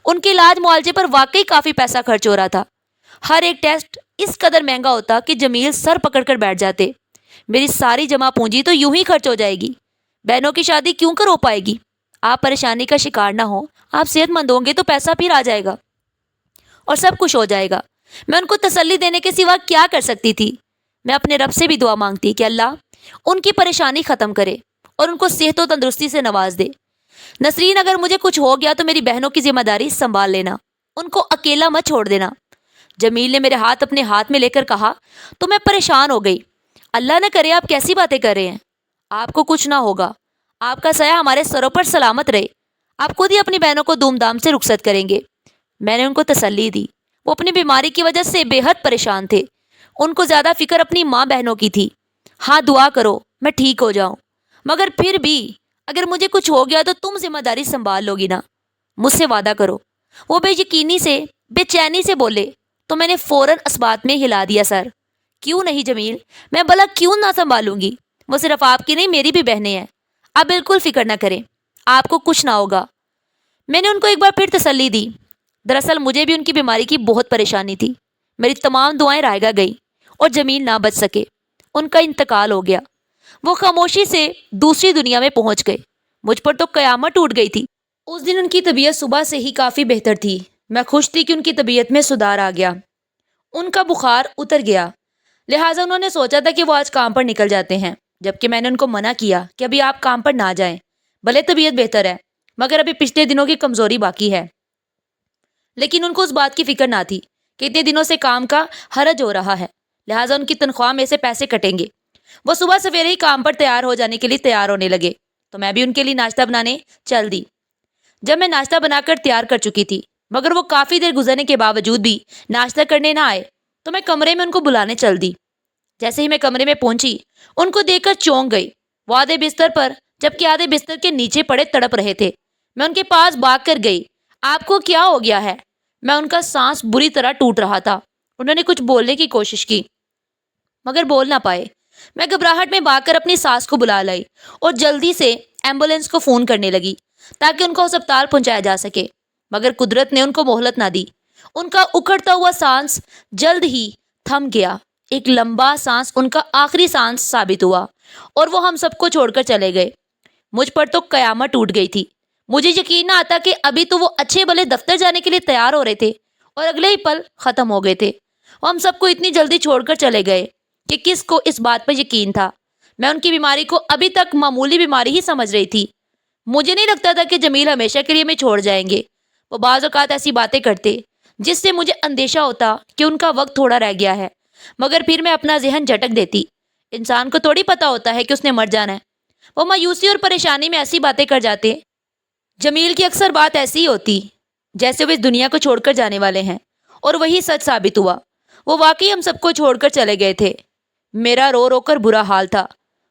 ان کے علاج معالجے پر واقعی کافی پیسہ خرچ ہو رہا تھا. ہر ایک ٹیسٹ اس قدر مہنگا ہوتا کہ جمیل سر پکڑ کر بیٹھ جاتے. میری ساری جمع پونجی تو یوں ہی خرچ ہو جائے گی. بہنوں کی شادی کیوں کر ہو پائے گی؟ آپ پریشانی کا شکار نہ ہو. آپ صحت مند ہوں گے تو پیسہ پھر آ جائے گا اور سب کچھ ہو جائے گا. میں ان کو تسلی دینے کے سوا کیا کر سکتی تھی؟ میں اپنے رب سے بھی دعا مانگتی کہ اللہ ان کی پریشانی ختم کرے اور ان کو صحت و تندرستی سے نواز دے. نسرین، اگر مجھے کچھ ہو گیا تو میری بہنوں کی ذمہ داری سنبھال لینا، ان کو اکیلا مت چھوڑ دینا. جمیل نے میرے ہاتھ اپنے ہاتھ میں لے کر کہا تو میں پریشان ہو گئی. اللہ نہ کرے آپ کیسی باتیں کر رہے ہیں. آپ کو کچھ نہ ہوگا. آپ کا سایہ ہمارے سروں پر سلامت رہے. آپ خود ہی اپنی بہنوں کو دھوم دھام سے رخصت کریں گے. میں نے ان کو تسلی دی. وہ اپنی بیماری کی وجہ سے بے حد پریشان تھے. ان کو زیادہ فکر اپنی ماں بہنوں کی تھی. ہاں، دعا کرو میں ٹھیک ہو جاؤں، مگر پھر بھی اگر مجھے کچھ ہو گیا تو تم ذمہ داری سنبھال لو گی نا؟ مجھ سے وعدہ کرو. وہ بے چینی سے بولے تو میں نے فوراً اسبات میں ہلا دیا. سر، کیوں نہیں جمیل، میں بھلا کیوں نہ سنبھالوں گی؟ وہ صرف آپ کی نہیں، میری بھی بہنیں ہیں. آپ بالکل فکر نہ کریں، آپ کو کچھ نہ ہوگا. میں نے ان کو ایک بار پھر تسلی دی۔ دراصل مجھے بھی ان کی بیماری کی بہت پریشانی تھی۔ میری تمام دعائیں رائگاں گئیں اور جمیل نہ بچ سکے۔ ان کا انتقال ہو گیا۔ وہ خاموشی سے دوسری دنیا میں پہنچ گئے۔ مجھ پر تو قیامت ٹوٹ گئی تھی۔ اس دن ان کی طبیعت صبح سے ہی کافی بہتر تھی۔ میں خوش تھی کہ ان کی طبیعت میں سدھار آ گیا۔ ان کا بخار اتر گیا، لہٰذا انہوں نے سوچا تھا کہ وہ آج کام پر نکل جاتے ہیں، جبکہ میں نے ان کو منع کیا کہ ابھی آپ کام پر نہ جائیں۔ بھلے طبیعت بہتر ہے، مگر ابھی پچھلے دنوں کی کمزوری باقی ہے۔ لیکن ان کو اس بات کی فکر نہ تھی کہ اتنے دنوں سے کام کا حرج ہو رہا ہے، لہٰذا ان کی تنخواہ میں سے پیسے کٹیں گے۔ وہ صبح سویرے ہی کام پر تیار ہو جانے کے لیے تیار ہونے لگے، تو میں بھی ان کے لیے ناشتہ بنانے چل دی۔ جب میں ناشتہ بنا کر تیار کر چکی تھی، مگر وہ کافی دیر گزرنے کے باوجود بھی ناشتہ کرنے نہ آئے، تو میں کمرے میں ان کو بلانے چل دی۔ جیسے ہی میں کمرے میں پہنچی، ان کو دیکھ کر چونک گئی۔ وہ آدھے بستر پر جبکہ آدھے بستر کے نیچے پڑے تڑپ رہے تھے۔ میں ان کے پاس بھاگ کر گئی۔ آپ کو کیا ہو گیا ہے؟ میں ان کا سانس بری طرح ٹوٹ رہا تھا۔ انہوں نے کچھ بولنے کی کوشش کی، مگر بول نہ پائے۔ میں گھبراہٹ میں بھاگ کر اپنی ساس کو بلا لائی اور جلدی سے ایمبولینس کو فون کرنے لگی تاکہ ان کو ہسپتال پہنچایا جا سکے، مگر قدرت نے ان کو مہلت نہ دی۔ ان کا اکھڑتا ہوا سانس جلد ہی تھم گیا۔ ایک لمبا سانس ان کا آخری سانس ثابت ہوا اور وہ ہم سب کو چھوڑ کر چلے گئے۔ مجھ پر تو قیامت ٹوٹ گئی تھی۔ مجھے یقین نہ آتا کہ ابھی تو وہ اچھے بھلے دفتر جانے کے لیے تیار ہو رہے تھے اور اگلے ہی پل ختم ہو گئے تھے۔ وہ ہم سب کو اتنی جلدی چھوڑ کر چلے گئے کہ کس کو اس بات پر یقین تھا۔ میں ان کی بیماری کو ابھی تک معمولی بیماری ہی سمجھ رہی تھی۔ مجھے نہیں لگتا تھا کہ جمیل ہمیشہ کے لیے ہمیں چھوڑ جائیں گے۔ وہ بعض اوقات ایسی باتیں کرتے جس سے مجھے اندیشہ ہوتا کہ ان کا وقت تھوڑا رہ گیا ہے، مگر پھر میں اپنا ذہن جھٹک دیتی۔ انسان کو تھوڑی پتا ہوتا ہے کہ اس نے مر جانا ہے۔ وہ مایوسی اور پریشانی میں ایسی باتیں کر جاتے۔ جمیل کی اکثر بات ایسی ہی ہوتی جیسے وہ اس دنیا کو چھوڑ کر جانے والے ہیں، اور وہی سچ ثابت ہوا۔ وہ واقعی ہم سب کو چھوڑ کر چلے گئے تھے۔ میرا رو رو کر برا حال تھا۔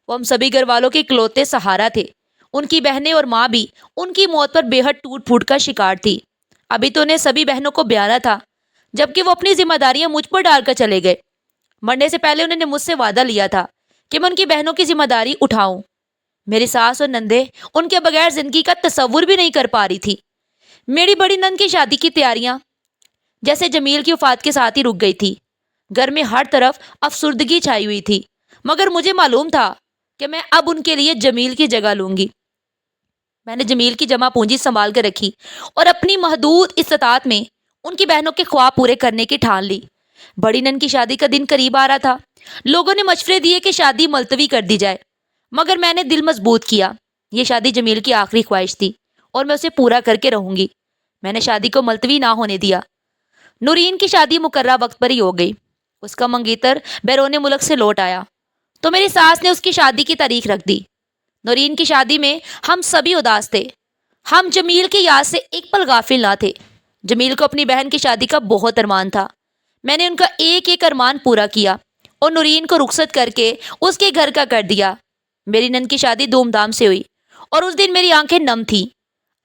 وہ ہم سبھی گھر والوں کے اکلوتے سہارا تھے۔ ان کی بہنیں اور ماں بھی ان کی موت پر بے حد ٹوٹ پھوٹ کا شکار تھی۔ ابھی تو انہیں سبھی بہنوں کو بیانہ تھا، جبکہ وہ اپنی ذمہ داریاں مجھ پر ڈال کر چلے گئے۔ مرنے سے پہلے انہوں نے مجھ سے وعدہ لیا تھا کہ میں ان کی بہنوں کی ذمہ داری اٹھاؤں۔ میری ساس اور نندے ان کے بغیر زندگی کا تصور بھی نہیں کر پا رہی تھی۔ میری بڑی نند کی شادی کی تیاریاں جیسے جمیل کی وفات کے ساتھ ہی رک گئی تھی۔ گھر میں ہر طرف افسردگی چھائی ہوئی تھی، مگر مجھے معلوم تھا کہ میں اب ان کے لیے جمیل کی جگہ لوں گی۔ میں نے جمیل کی جمع پونجی سنبھال کر رکھی اور اپنی محدود استطاعت میں ان کی بہنوں کے خواب پورے کرنے کی ٹھان لی۔ بڑی نند کی شادی کا دن قریب آ رہا تھا۔ لوگوں نے مشورے دیے کہ شادی ملتوی کر دی جائے، مگر میں نے دل مضبوط کیا۔ یہ شادی جمیل کی آخری خواہش تھی اور میں اسے پورا کر کے رہوں گی۔ میں نے شادی کو ملتوی نہ ہونے دیا۔ نورین کی شادی مقررہ وقت پر ہی ہو گئی۔ اس کا منگیتر بیرون ملک سے لوٹ آیا تو میری ساس نے اس کی شادی کی تاریخ رکھ دی۔ نورین کی شادی میں ہم سبھی اداس تھے۔ ہم جمیل کی یاد سے ایک پل غافل نہ تھے۔ جمیل کو اپنی بہن کی شادی کا بہت ارمان تھا۔ میں نے ان کا ایک ایک ارمان پورا کیا اور نورین کو رخصت کر کے اس کے گھر کا کر دیا۔ میری نند کی شادی دھوم دھام سے ہوئی اور اس دن میری آنکھیں نم تھیں۔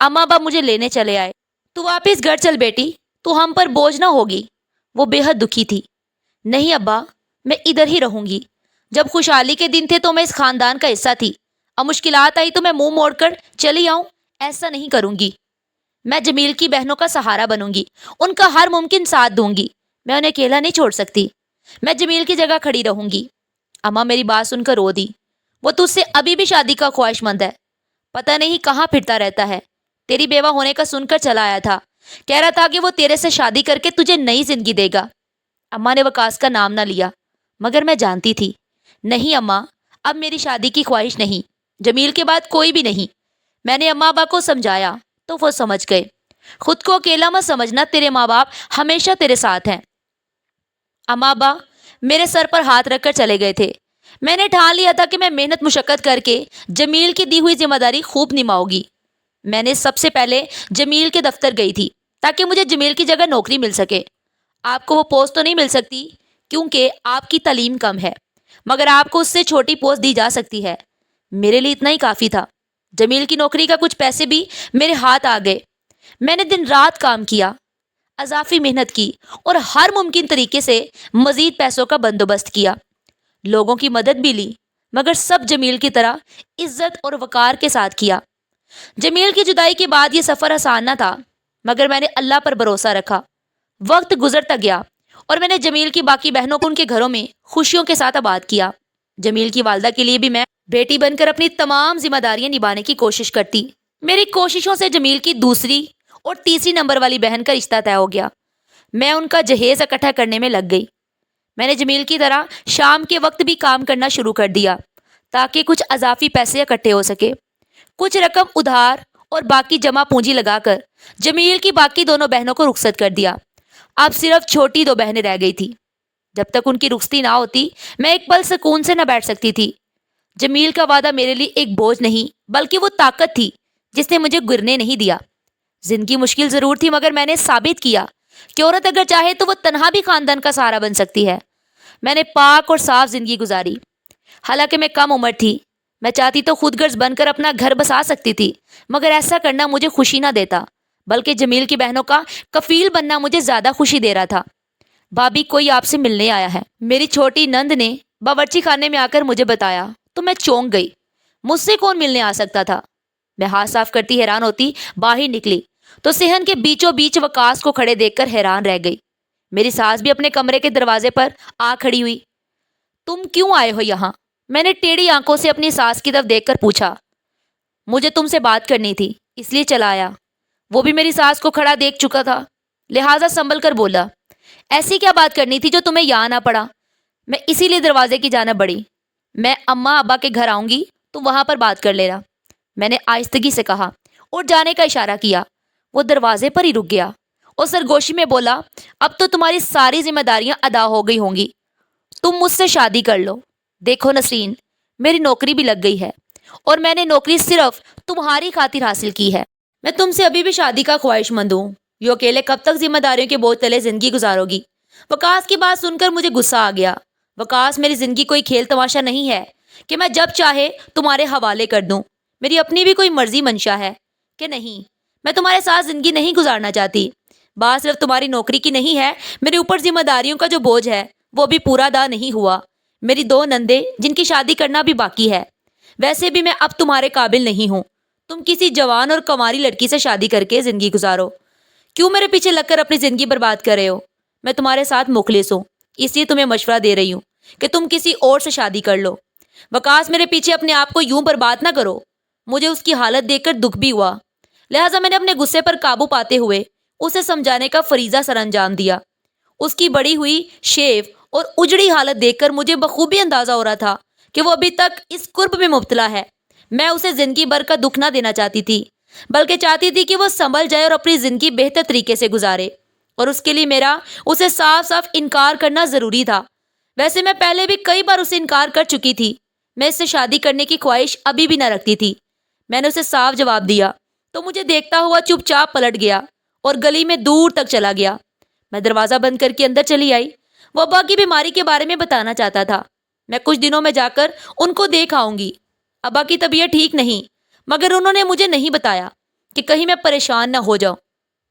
اماں ابا مجھے لینے چلے آئے۔ تو واپس گھر چل بیٹی، تو ہم پر بوجھ نہ ہوگی۔ وہ بے حد دکھی تھی۔ نہیں ابا، میں ادھر ہی رہوں گی۔ جب خوشحالی کے دن تھے تو میں اس خاندان کا حصہ تھی، اب مشکلات آئی تو میں منہ موڑ کر چلی آؤں؟ ایسا نہیں کروں گی۔ میں جمیل کی بہنوں کا سہارا بنوں گی، ان کا ہر ممکن ساتھ دوں گی۔ میں انہیں اکیلا نہیں چھوڑ سکتی۔ میں جمیل کی جگہ کھڑی رہوں گی۔ اماں میری بات سن کر رو دی۔ وہ تجھ سے ابھی بھی شادی کا خواہش مند ہے، پتہ نہیں کہاں پھرتا رہتا ہے۔ تیری بیوہ ہونے کا سن کر چلا آیا تھا، کہہ رہا تھا کہ وہ تیرے سے شادی کر کے تجھے نئی زندگی دے گا۔ اماں نے وقاص کا نام نہ لیا، مگر میں جانتی تھی۔ نہیں اماں، اب میری شادی کی خواہش نہیں، جمیل کے بعد کوئی بھی نہیں۔ میں نے اماں ابا کو سمجھایا تو وہ سمجھ گئے۔ خود کو اکیلا مت سمجھنا، تیرے ماں باپ ہمیشہ تیرے ساتھ ہیں۔ اماں ابا میرے سر پر ہاتھ رکھ کر چلے گئے تھے۔ میں نے ٹھان لیا تھا کہ میں محنت مشقت کر کے جمیل کی دی ہوئی ذمہ داری خوب نبھاؤں گی۔ میں نے سب سے پہلے جمیل کے دفتر گئی تھی تاکہ مجھے جمیل کی جگہ نوکری مل سکے۔ آپ کو وہ پوسٹ تو نہیں مل سکتی کیونکہ آپ کی تعلیم کم ہے، مگر آپ کو اس سے چھوٹی پوسٹ دی جا سکتی ہے۔ میرے لیے اتنا ہی کافی تھا۔ جمیل کی نوکری کا کچھ پیسے بھی میرے ہاتھ آ گئے۔ میں نے دن رات کام کیا، اضافی محنت کی اور ہر ممکن طریقے سے مزید پیسوں کا بندوبست کیا۔ لوگوں کی مدد بھی لی، مگر سب جمیل کی طرح عزت اور وقار کے ساتھ کیا۔ جمیل کی جدائی کے بعد یہ سفر آسان نہ تھا، مگر میں نے اللہ پر بھروسہ رکھا۔ وقت گزرتا گیا اور میں نے جمیل کی باقی بہنوں کو ان کے گھروں میں خوشیوں کے ساتھ آباد کیا۔ جمیل کی والدہ کے لیے بھی میں بیٹی بن کر اپنی تمام ذمہ داریاں نبھانے کی کوشش کرتی۔ میری کوششوں سے جمیل کی دوسری اور تیسری نمبر والی بہن کا رشتہ طے ہو گیا۔ میں ان کا جہیز اکٹھا کرنے میں لگ گئی۔ میں نے جمیل کی طرح شام کے وقت بھی کام کرنا شروع کر دیا تاکہ کچھ اضافی پیسے اکٹھے ہو سکے۔ کچھ رقم ادھار اور باقی جمع پونجی لگا کر جمیل کی باقی دونوں بہنوں کو رخصت کر دیا۔ اب صرف چھوٹی دو بہنیں رہ گئی تھی۔ جب تک ان کی رخصتی نہ ہوتی میں ایک پل سکون سے نہ بیٹھ سکتی تھی۔ جمیل کا وعدہ میرے لیے ایک بوجھ نہیں بلکہ وہ طاقت تھی جس نے مجھے گرنے نہیں دیا۔ زندگی مشکل ضرور تھی، مگر میں نے ثابت کیا کہ عورت اگر چاہے تو وہ تنہا بھی خاندان کا سہارا بن سکتی ہے۔ میں نے پاک اور صاف زندگی گزاری۔ حالانکہ میں کم عمر تھی، میں چاہتی تو خود غرض بن کر اپنا گھر بسا سکتی تھی، مگر ایسا کرنا مجھے خوشی نہ دیتا، بلکہ جمیل کی بہنوں کا کفیل بننا مجھے زیادہ خوشی دے رہا تھا۔ بھابی کوئی آپ سے ملنے آیا ہے، میری چھوٹی نند نے باورچی خانے میں آ کر مجھے بتایا تو میں چونک گئی۔ مجھ سے کون ملنے آ سکتا تھا؟ میں ہاتھ صاف کرتی حیران ہوتی باہر نکلی تو صحن کے بیچوں بیچ وقاص کو کھڑے دیکھ کر حیران رہ گئی۔ میری ساس بھی اپنے کمرے کے دروازے پر آ کھڑی ہوئی۔ تم کیوں آئے ہو یہاں؟ میں نے ٹیڑھی آنکھوں سے اپنی ساس کی طرف دیکھ کر پوچھا۔ مجھے تم سے بات کرنی تھی، اس لیے چلا آیا۔ وہ بھی میری ساس کو کھڑا دیکھ چکا تھا، لہٰذا سنبھل کر بولا، ایسی کیا بات کرنی تھی جو تمہیں یہاں نہ پڑا؟ میں اسی لیے دروازے کی جانب بڑھی۔ میں اماں ابا کے گھر آؤں گی تو وہاں پر بات کر لینا، میں نے آہستگی سے کہا اور جانے کا اشارہ کیا۔ وہ دروازے پر ہی رک گیا اور سرگوشی میں بولا، اب تو تمہاری ساری ذمہ داریاں ادا ہو گئی ہوں گی، تم مجھ سے شادی کر لو۔ دیکھو نسرین، میری نوکری بھی لگ گئی ہے اور میں نے نوکری صرف تمہاری خاطر حاصل کی ہے۔ میں تم سے ابھی بھی شادی کا خواہش مند ہوں۔ یہ اکیلے کب تک ذمہ داریوں کے بوجھ تلے زندگی گزارو گی؟ وقاص کی بات سن کر مجھے غصہ آ گیا۔ وقاص، میری زندگی کوئی کھیل تماشا نہیں ہے کہ میں جب چاہے تمہارے حوالے کر دوں۔ میری اپنی بھی کوئی مرضی منشا ہے کہ نہیں، میں تمہارے ساتھ زندگی نہیں گزارنا چاہتی۔ بات صرف تمہاری نوکری کی نہیں ہے، میرے اوپر ذمہ داریوں کا جو بوجھ ہے وہ بھی پورا ادا نہیں ہوا۔ میری دو نندیں جن کی شادی کرنا بھی باقی ہے۔ ویسے بھی میں اب تمہارے قابل نہیں ہوں، تم کسی جوان اور کنواری لڑکی سے شادی کر کے زندگی گزارو۔ کیوں میرے پیچھے لگ کر اپنی زندگی برباد کر رہے ہو؟ میں تمہارے ساتھ مخلص ہوں، اس لیے تمہیں مشورہ دے رہی ہوں کہ تم کسی اور سے شادی کر لو۔ وقاص، میرے پیچھے اپنے آپ کو یوں برباد نہ کرو۔ مجھے اس کی حالت دیکھ کر دکھ بھی ہوا، لہٰذا میں نے اپنے غصے پر قابو پاتے ہوئے اسے سمجھانے کا فریضہ سر انجام دیا۔ اس کی بڑی ہوئی شیو اور اجڑی حالت دیکھ کر مجھے بخوبی اندازہ ہو رہا تھا کہ وہ ابھی تک اس قرب میں مبتلا ہے۔ میں اسے زندگی بھر کا دکھ نہ دینا چاہتی تھی، بلکہ چاہتی تھی کہ وہ سنبھل جائے اور اپنی زندگی بہتر طریقے سے گزارے، اور اس کے لیے میرا اسے صاف صاف انکار کرنا ضروری تھا۔ ویسے میں پہلے بھی کئی بار اسے انکار کر چکی تھی، میں اس سے شادی کرنے کی خواہش ابھی بھی نہ رکھتی تھی۔ میں نے اسے صاف جواب دیا تو مجھے دیکھتا ہوا چپ چاپ پلٹ گیا اور گلی میں دور تک چلا گیا۔ میں دروازہ بند کر کے اندر چلی آئی۔ وہ ابا کی بیماری کے بارے میں بتانا چاہتا تھا۔ میں کچھ دنوں میں جا کر ان کو دیکھ آؤں گی۔ ابا کی طبیعت ٹھیک نہیں، مگر انہوں نے مجھے نہیں بتایا کہ کہیں میں پریشان نہ ہو جاؤں۔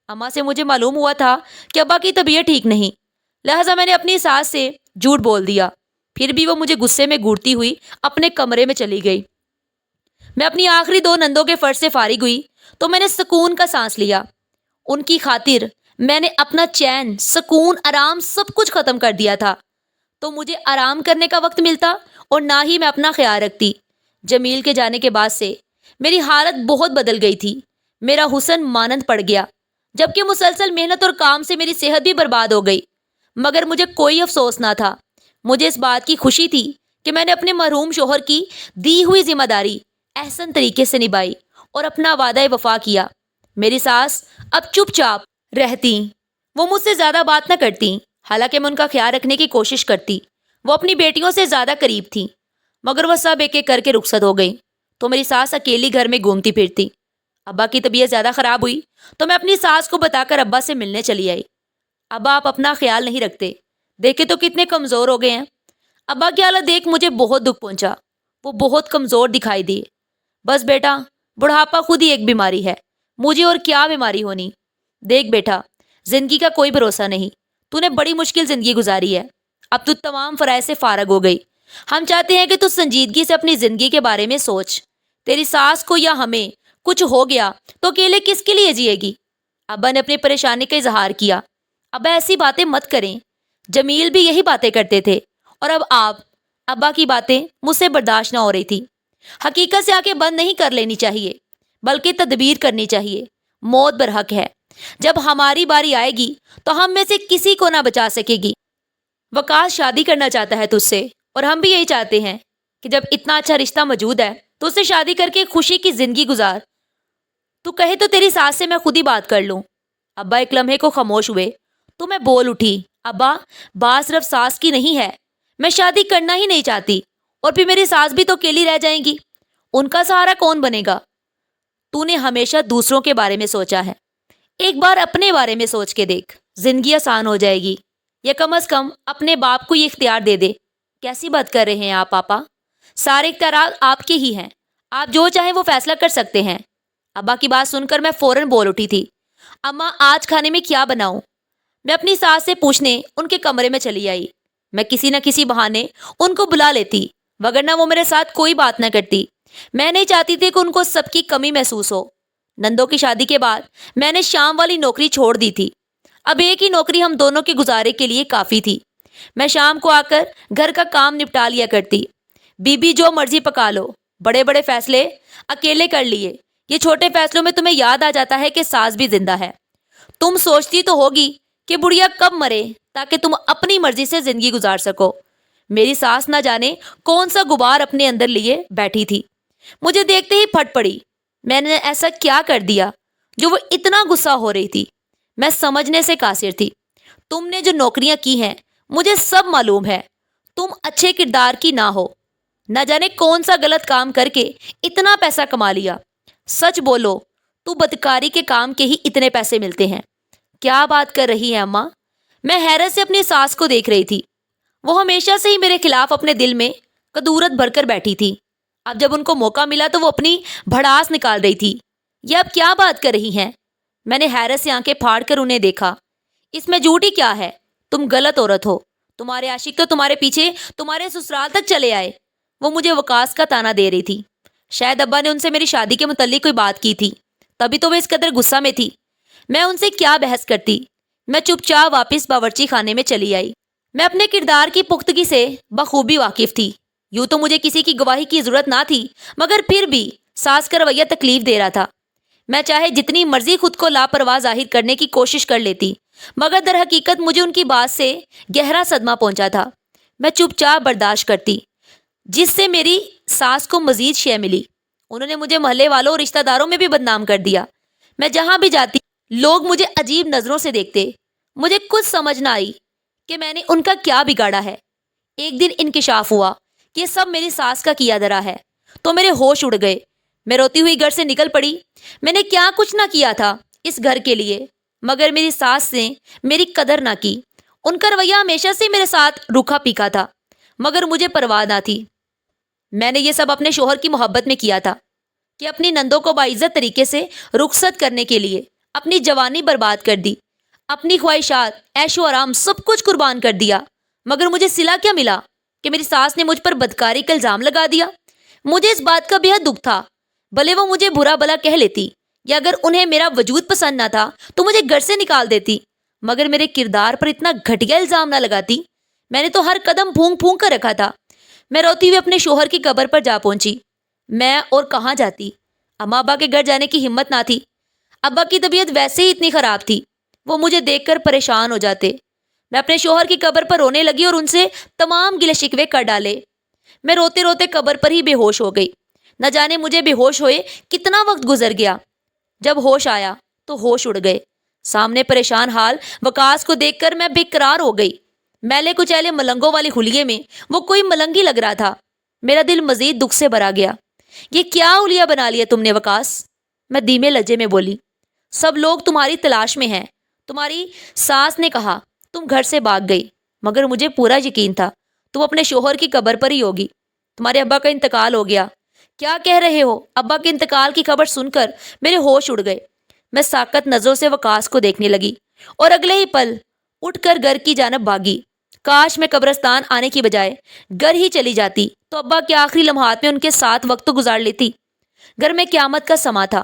اماں سے مجھے معلوم ہوا تھا کہ ابا کی طبیعت ٹھیک نہیں، لہٰذا میں نے اپنی ساس سے جھوٹ بول دیا۔ پھر بھی وہ مجھے غصے میں گھورتی ہوئی اپنے کمرے میں چلی گئی۔ میں اپنی آخری دو نندوں کے فرض سے فارغ ہوئی تو میں نے سکون کا سانس لیا۔ ان کی خاطر میں نے اپنا چین، سکون، آرام سب کچھ ختم کر دیا تھا، تو مجھے آرام کرنے کا وقت ملتا اور نہ ہی میں اپنا خیال رکھتی۔ جمیل کے جانے کے بعد سے میری حالت بہت بدل گئی تھی۔ میرا حسن مانند پڑ گیا، جبکہ مسلسل محنت اور کام سے میری صحت بھی برباد ہو گئی، مگر مجھے کوئی افسوس نہ تھا۔ مجھے اس بات کی خوشی تھی کہ میں نے اپنے مرحوم شوہر کی دی ہوئی ذمہ داری احسن طریقے سے نبھائی اور اپنا وعدہ وفا کیا۔ میری ساس اب چپ چاپ رہتی، وہ مجھ سے زیادہ بات نہ کرتی، حالانکہ میں ان کا خیال رکھنے کی کوشش کرتی۔ وہ اپنی بیٹیوں سے زیادہ قریب تھی، مگر وہ سب ایک ایک کر کے رخصت ہو گئی تو میری ساس اکیلی گھر میں گھومتی پھرتی۔ ابا کی طبیعت زیادہ خراب ہوئی تو میں اپنی ساس کو بتا کر ابا سے ملنے چلی آئی۔ ابا آپ اپنا خیال نہیں رکھتے، دیکھے تو کتنے کمزور ہو گئے ہیں۔ ابا کی حالت دیکھ مجھے بہت دکھ پہنچا، وہ بہت کمزور دکھائی دیے۔ بس بیٹا، بڑھاپا خود ہی ایک بیماری ہے، مجھے اور کیا بیماری ہونی۔ دیکھ بیٹا، زندگی کا کوئی بھروسہ نہیں، تو نے بڑی مشکل زندگی گزاری ہے، اب تو تمام فرائض سے فارغ ہو گئی۔ ہم چاہتے ہیں کہ تو سنجیدگی سے اپنی زندگی کے بارے میں سوچ۔ تیری ساس کو یا ہمیں کچھ ہو گیا تو اکیلے کس کے لیے جیے گی؟ ابا نے اپنی پریشانی کا اظہار کیا۔ ابا ایسی باتیں مت کریں، جمیل بھی یہی باتیں کرتے تھے، اور اب آپ۔ ابا کی باتیں مجھ سے برداشت نہ ہو رہی تھی۔ حقیقت سے آنکھیں بند نہیں کر لینی چاہیے، بلکہ تدبیر کرنی چاہیے۔ موت برحق ہے، جب ہماری باری آئے گی تو ہم میں سے کسی کو نہ بچا سکے گی۔ وقاص شادی کرنا چاہتا ہے تجھ سے، اور ہم بھی یہی چاہتے ہیں کہ جب اتنا اچھا رشتہ موجود ہے تو اس سے شادی کر کے خوشی کی زندگی گزار۔ تو کہے تو تیری ساس سے میں خود ہی بات کر لوں۔ ابا ایک لمحے کو خاموش ہوئے تو میں بول اٹھی، ابا بات صرف ساس کی نہیں ہے، میں شادی کرنا ہی نہیں چاہتی، اور پھر میری ساس بھی تو اکیلی رہ جائیں گی، ان کا سہارا کون بنے گا؟ تو نے ہمیشہ دوسروں کے بارے میں سوچا ہے، ایک بار اپنے بارے میں سوچ کے دیکھ، زندگی آسان ہو جائے گی، یا کم از کم اپنے باپ کو یہ اختیار دے دے۔ کیسی بات کر رہے ہیں آپ پاپا؟ سارے اختیارات آپ کے ہی ہیں، آپ جو چاہیں وہ فیصلہ کر سکتے ہیں۔ ابا کی بات سن کر میں فوراً بول اٹھی تھی، اماں آج کھانے میں کیا بناؤں؟ میں اپنی ساس سے پوچھنے ان کے کمرے میں چلی آئی۔ میں کسی نہ کسی بہانے ان کو بلا لیتی، وگرنہ وہ میرے ساتھ کوئی بات نہ کرتی۔ میں نہیں چاہتی تھی کہ ان کو سب کی کمی محسوس ہو۔ نندوں کی شادی کے بعد میں نے شام والی نوکری چھوڑ دی تھی، اب ایک ہی نوکری ہم دونوں کے گزارے کے لیے کافی تھی۔ میں شام کو آ کر گھر کا کام نپٹا لیا کرتی۔ بی بی جو مرضی پکا لو، بڑے بڑے فیصلے اکیلے کر لیے، یہ چھوٹے فیصلوں میں تمہیں یاد آ جاتا ہے کہ ساس بھی زندہ ہے۔ تم سوچتی تو ہوگی کہ بڑھیا کب مرے تاکہ تم اپنی مرضی سے زندگی گزار سکو۔ میری ساس نہ جانے کون سا غبار اپنے اندر لیے بیٹھی تھی، مجھے دیکھتے ہی پھٹ پڑی۔ میں نے ایسا کیا کر دیا جو وہ اتنا غصہ ہو رہی تھی؟ میں سمجھنے سے قاصر تھی۔ تم نے جو نوکریاں کی ہیں مجھے سب معلوم ہے، تم اچھے کردار کی نہ ہو، نہ جانے کون سا غلط کام کر کے اتنا پیسہ کما لیا۔ سچ بولو، تو بدکاری کے کام کے ہی اتنے پیسے ملتے ہیں۔ کیا بات کر رہی ہے اماں؟ میں حیرت سے اپنی ساس کو دیکھ رہی تھی۔ وہ ہمیشہ سے ہی میرے خلاف اپنے دل میں کدورت بھر کر بیٹھی تھی، اب جب ان کو موقع ملا تو وہ اپنی بھڑاس نکال رہی تھی۔ یہ اب کیا بات کر رہی ہیں؟ میں نے حیرت سے آنکھیں پھاڑ کر انہیں دیکھا۔ اس میں جھوٹ ہی کیا ہے؟ تم غلط عورت ہو، تمہارے عاشق تو تمہارے پیچھے تمہارے سسرال تک چلے آئے۔ وہ مجھے وقاص کا تانا دے رہی تھی۔ شاید ابا نے ان سے میری شادی کے متعلق کوئی بات کی تھی، تبھی تو وہ اس قدر غصہ میں تھی۔ میں ان سے کیا بحث کرتی؟ میں چپ چاپ واپس باورچی خانے میں چلی آئی۔ میں اپنے کردار کی پختگی سے بخوبی واقف تھی۔ یوں تو مجھے کسی کی گواہی کی ضرورت نہ تھی، مگر پھر بھی ساس کا رویہ تکلیف دے رہا تھا۔ میں چاہے جتنی مرضی خود کو لاپرواہ ظاہر کرنے کی کوشش کر لیتی، مگر در حقیقت مجھے ان کی بات سے گہرا صدمہ پہنچا تھا۔ میں چپ چاپ برداشت کرتی، جس سے میری ساس کو مزید شے ملی۔ انہوں نے مجھے محلے والوں اور رشتہ داروں میں بھی بدنام کر دیا۔ میں جہاں بھی جاتی لوگ مجھے عجیب نظروں سے دیکھتے۔ مجھے کچھ سمجھ نہ آئی کہ میں نے ان کا کیا بگاڑا ہے۔ ایک دن انکشاف ہوا کہ یہ سب میری ساس کا کیا دھرا ہے، تو میرے ہوش اڑ گئے۔ میں روتی ہوئی گھر سے نکل پڑی۔ میں نے کیا کچھ نہ کیا تھا اس گھر کے لیے، مگر میری ساس نے میری قدر نہ کی۔ ان کا رویہ ہمیشہ سے میرے ساتھ روکھا پیکا تھا، مگر مجھے پرواہ نہ تھی۔ میں نے یہ سب اپنے شوہر کی محبت میں کیا تھا کہ اپنی نندوں کو باعزت طریقے سے رخصت کرنے کے لیے اپنی جوانی برباد کر دی، اپنی خواہشات، عیش و آرام سب کچھ قربان کر دیا، مگر مجھے صلہ کیا ملا کہ میری ساس نے مجھ پر بدکاری کا الزام لگا دیا۔ مجھے اس بات کا بے حد دکھ تھا، بھلے وہ مجھے برا بلا کہہ لیتی، یا اگر انہیں میرا وجود پسند نہ تھا تو مجھے گھر سے نکال دیتی، مگر میرے کردار پر اتنا گھٹیا الزام نہ لگاتی۔ میں نے تو ہر قدم پھونک پھونک کر رکھا تھا۔ میں روتی ہوئی اپنے شوہر کی قبر پر جا پہنچی۔ میں اور کہاں جاتی؟ اماں ابا کے گھر جانے کی ہمت نہ تھی۔ ابا کی طبیعت ویسے ہی اتنی خراب تھی، وہ مجھے دیکھ کر پریشان ہو جاتے۔ میں اپنے شوہر کی قبر پر رونے لگی اور ان سے تمام گلے شکوے کر ڈالے۔ میں روتے روتے قبر پر ہی بے ہوش ہو گئی۔ نہ جانے مجھے بے ہوش ہوئے کتنا وقت گزر گیا۔ جب ہوش آیا تو ہوش اڑ گئے۔ سامنے پریشان حال وقاص کو دیکھ کر میں بے قرار ہو گئی۔ میلے کچیلے ملنگوں والی حلیے میں وہ کوئی ملنگی لگ رہا تھا۔ میرا دل مزید دکھ سے بھرا گیا۔ یہ کیا حلیہ بنا لیا تم نے وقاص؟ میں دھیمے لہجے میں بولی۔ سب لوگ تمہاری تلاش میں ہیں۔ تمہاری ساس نے کہا تم گھر سے بھاگ گئی، مگر مجھے پورا یقین تھا تم اپنے شوہر کی قبر پر ہی ہوگی۔ تمہارے ابا کا انتقال ہو گیا۔ کیا کہہ رہے ہو؟ ابا کے انتقال کی خبر سن کر میرے ہوش اڑ گئے۔ میں ساکت نظروں سے وقاص کو دیکھنے لگی اور اگلے ہی پل اٹھ کر گھر کی جانب بھاگی۔ کاش میں قبرستان آنے کی بجائے گھر ہی چلی جاتی تو ابا کے آخری لمحات میں ان کے ساتھ وقت گزار لیتی۔ گھر میں قیامت کا سما تھا۔